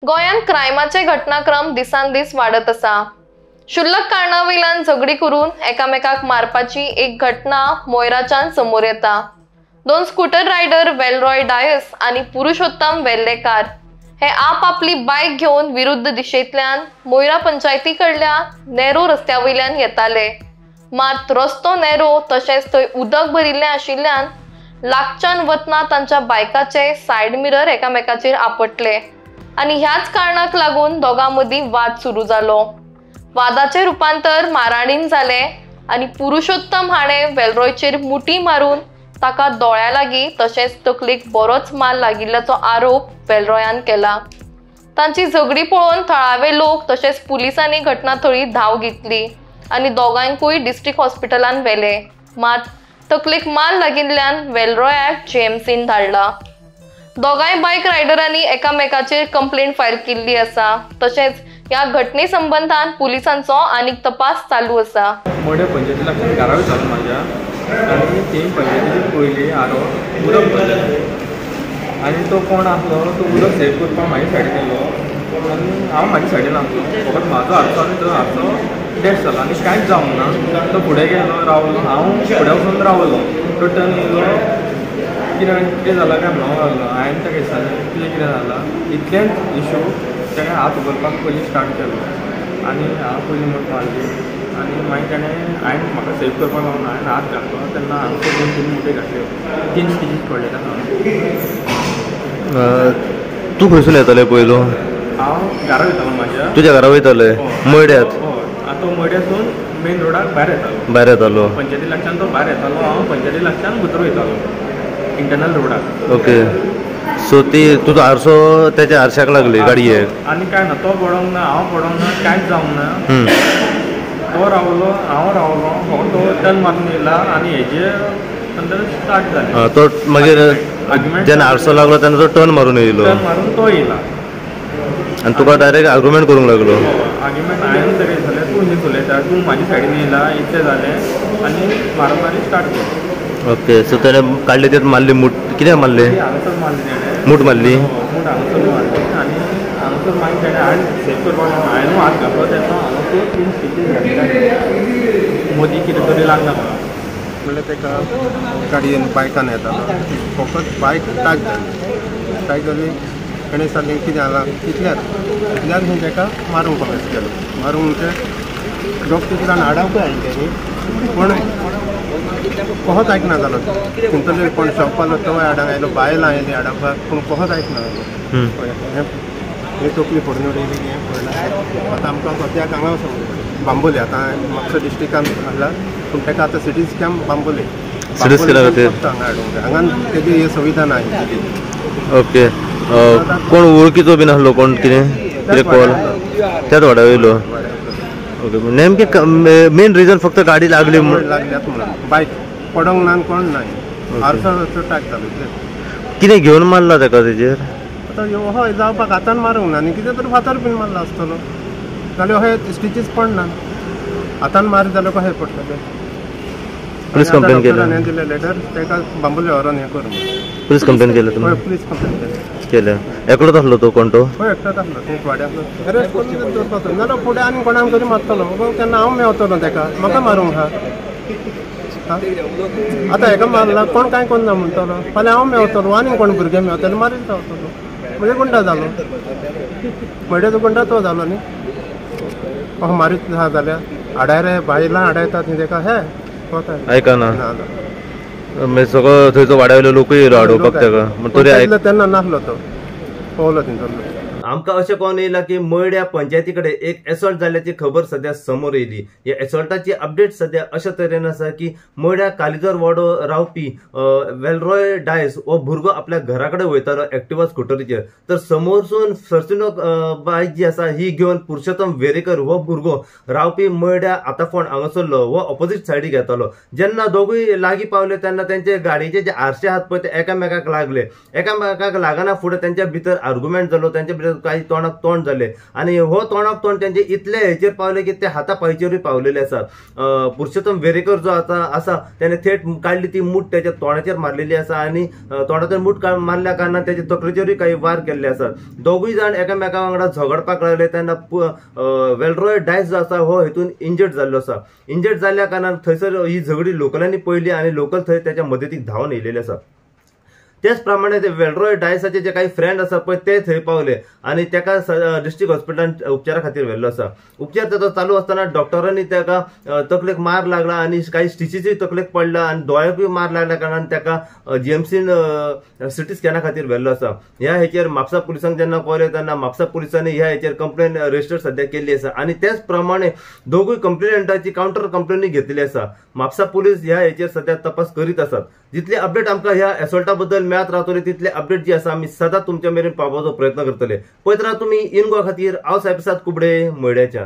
गोंयांत क्रायमाचे घटनाक्रम दिसान दीस वाढत आसा। शुल्लक कारणावयल्यान झगडी करून एकामेकाक मारपाची एक घटना मोयराच्यान समोर येता। दोन स्कूटर रायडर वेलरॉय डायस आणि पुरुषोत्तम वेर्लेकार हे आपली बायक घेऊन विरुद्ध दिशेंतल्यान मोयरा पंचायती कडल्या नेरो रस्त्यावयल्यान येताले। मात रस्तो नेरो तशेंच थंय उदक भरिल्लें आशिल्ल्यान लागच्यान वतना तांच्या बायकाचे सायड मिरर एकामेकाचेर आपटले आणि ह्याच कारणाक लागून दोगां मदीं वाद सुरू जालो। वादाचे रुपांतर माराणीन जाले आणि पुरुषोत्तम हाणें वेलरॉयचेर मुठी मारून ताका दोळ्या लागीं तशेंच तकलेक बरोच माल लागिल्ल्याचो आरोप वेलरॉयान केला। तांची झगडी पळोवन थळावे लोक तशेंच पुलिसांनी घटनास्थळी धांव घेतली आणि दोगांकूय डिस्ट्रिक्ट हॉस्पिटलांत व्हेले। मात तकलेक माल लागिल्ल्यान वेलरॉयाक जीएमसीन धाडला। दोगांय बायक रायडरांनी एकामेकाचेर कंप्लेंट फायल केल्ली आसा। तशेंच ह्या घटने संबंधान पुलिसांचो आनीक तपास चालू आसा। मोड्या पंचायती लागून घरावी चालू म्हाज्या आनी ती पंचायतीची पयली हारो उदक भरलें आनी तो कोण आसलो तो उदक सेव करपाक म्हाजे सायडीन येयलो आनी हांव म्हाजे सायडीन आसलो। फकत म्हाजो हारचो आनी तो हारचो डॅश जालो आनी कांयच जावंक ना। तो फुडें गेलो रावलो, हांव फुडें वचून रावलो। तो टर्न येयलो, कितें जालां काय म्हणूंक लागलो। हांवें ताका विचारलें कितें जालां, इतलेंच इशू ताणें हात उगरपाक पयलीं स्टार्ट केलो आनी हांव पयलीं मूठ मारली आनी मागीर ताणें हांवें म्हाका सेव करपाक लागून हांवें हात घातलो तेन्ना हांगा 2-3 मुठे घातले, 3 स्टिचीस पडले ताका। तूं खंयसून येताले पयलो? हांव घरा वयतालो म्हाज्या। तुज्या घरा वयताले मयड्यात? हय, तो मयड्यासून मेन रोडाक भायर येतालो। पंचायती लागच्यान तो भायर येतालो, हांव पंचायती लागच्यान भितर वयतालो इंटरनल रोडाक। ओके, सो ती तुजो आरसो त्याच्या आरशाक लागली गाडयेक? आनी काय ना, तो पडोंक ना, हांव पडोंक ना, कांयच जावंक ना। तो रावलो, हांव रावलो, फकत तो टर्न मारून येयला आनी हेजे नंतर स्टार्ट जालें। तो मागीर जेन्ना आरसो लागलो तेन्ना तो टर्न मारून येयलो? टर्न मारून तो येयला आनी तुका डायरेक्ट आर्ग्युमेंट करूंक लागलो? आर्ग्युमेंट हांवें ताका विचारलें तूं न्ही उलयता, तूं म्हाजे सायडीन येयला, इतलें जालें आनी मारामारी स्टार्ट केली। ओके, सो ताणें काडली तें मारली, मूठ कितें मारली? हांगासर मारली ताणें, मूठ मारली? मूठ हांगासर मारली आनी हांगासर मागीर ताणें हांवें सेव करपाक लागलो, हांवें हात घातलो तेन्ना हांगासर 3 स्टिचीस घातले, मदीं कितें तरी लागना म्हाका। म्हणल्यार ताका गाडयेन बायकान येतालो, फकत बायक टाच जाली ताणें सांगलें कितें जालां, तितल्यार खंय ताका मारूंक कमेंट केलो। मारूंक म्हणजे डॉक्टरान हाडावंकूय हाडलें तेणी, पूण कोहोच आयकना जालो। खंयतरी कोण शॉपालो तोय हाडांक आयलो, बायलां आयलीं हाडावपाक, पूण कोहोच आयकना जालो। हे तकली फोडून उडयली, हें पडलें। आतां आमकां सद्याक हांगा बांबोली, आतां म्हापसा डिस्ट्रिक्टान आसला, पूण ताका आतां सिटी स्कॅन बांबोली हांगा हाडूंक जाय। हांगा तेजी ही सुविधा ना। ओके, कोण वळखीचो बीन आसलो, कोण कितें कॉल त्याच वाड्या वयलो? ओके, नेमके मेन रिजन फक्त गाडी लागली लागल्यात म्हणून, बायक पडोंक ना कोण ना, आरसो टाक जालो। कितें घेवन मारला ताका तेजेर? आतां हय जावपाक हातान मारूंक ना, आनी कितें तरी फातर बीन मारला आसतलो, जाल्यार अशें स्टिचीस पडना। हातान मारी जाल्यार कशें पडटलें? पुलीस कंप्लेन केली? हांवें दिलें लेटर, ताका बांबोली व्हरोन हें करूंक। पुलीस कंप्लेन केलें तुमी? पुलीस कंप्लेन केलें। एकलोच आसलो तो कोण? तो हय एकटोच आसलो, तूं वाड्याक अरेस्ट करून दवरपाचो, नाल्यार फुडें आनी कोणाक तरी मारतलो, तेन्ना हांव मेवतलो ताका, म्हाका मारूंक हा। आतां हेका मारला कोण कांय कोन्ना म्हणटलो, फाल्यां हांव मेवतलो, आनी कोण भुरगे मेवतले, मारीत रावतलो, म्हणजे गुंडा जालो। मयड्याचो गुंडा तो जालो न्ही, म्हाका मारीत आहा जाल्यार हाडायरे बायलां हाडयतात न्ही ताका, हे आयकना सगळो थंयचो वाड्या वयलो लोकूय येयलो हाडोवपाक ताका, तरी तेन्ना नासलो तो, पळोवलो थंयसरलो। आमकां अशें कळून येयला की मयड्या पंचायती कडेन एक एसॉल्ट जाल्ल्याची खबर सध्या समोर येयली। ह्या एसॉल्टाची अपडेट सध्या अशा तरेन आसा की मयड्या कालिजर वाडो रावपी वेलरॉय डायस हो भुरगो आपल्या घरा कडेन वयतालो एक्टिवा स्कुटरीचेर, तर समोरसून फॉर्च्युनर बायक जी आसा ही घेवन पुरुषोत्तम वेरेकर हो भुरगो रावपी मयड्या आताफोंड हांगासरलो हो ऑपोजीट सायडीक येतालो। जेन्ना दोगूय लागीं पावले तेन्ना तेंचे गाडयेचे जे आरशे आहात पळय ते एकामेकाक लागले। एकामेकाक लागना फुडें तेंच्या भितर आर्ग्युमेंट जालो, तेंच्या भितर काही तोंडाक तोंड झाले आणि हो तोंडाक तोंड त्यांचे इतले हेचेर पावले की ते हाता पायचेरूय पावलेले आसात. पुरुषोत्तम वेरेकर जो आसा त्याने थेट काढली ती मूठ त्याच्या तोंडाचेर मारलेली आसा आणि तोंडाचेर मूठ मारल्या कारणान त्याच्या तकलेचेरूय काही वार केल्ले आसात. दोगूय जाण एकामेका वांगडा झगडपाक लागले तेन्ना वेलरॉय डायस जो आसा हो हेतून इंजर्ड जाल्लो आसा. इंजर्ड जाल्ल्या कारणान थंयसर ही झगडी लोकलांनी पळयली आणि लोकल थंय त्याच्या मदतीक धांवन येयलेले आसा. त्याच प्रमाणे ते वेलरॉय डायसाचे जे काही फ्रेंड आसा पळय ते थंय पावले आणि त्याका डिस्ट्रिक्ट हॉस्पिटलांत उपचारा खातीर व्हेल्लो आसा. उपचार ताचो चालू असताना डॉक्टरांनी त्याका तकलेक मार लागला आणि काही स्टिचीसूय तकलेक पडला आणि दोळ्याकूय मार लागल्या कारणान त्याका जीएमसीन सिटी स्कॅना खातीर व्हेल्लो आसा. ह्या हेचेर म्हापसा पुलिसांक जेन्ना कळ्ळें तेन्ना म्हापसा पुलिसांनी ह्या हेचेर कंप्लेन रजिस्टर सध्या केल्ली आसा आणि त्याच प्रमाणे दोगूय कंप्लेंटाची काउंटर कंप्लेनी घेतलेली आसा. म्हापसा पुलीस ह्या हेचेर सध्या तपास करीत आसात. जितले अपडेट आमकां ह्या एसॉल्टा बद्दल मेळत रावतले तितले अपडेट जी आसा आमी सदांच तुमच्या मेरेन पावपाचो प्रयत्न करतले. पळयत राहा तुमी इन गोवा खातीर हांव सायप्रसाद कुबडे मयड्याच्यान.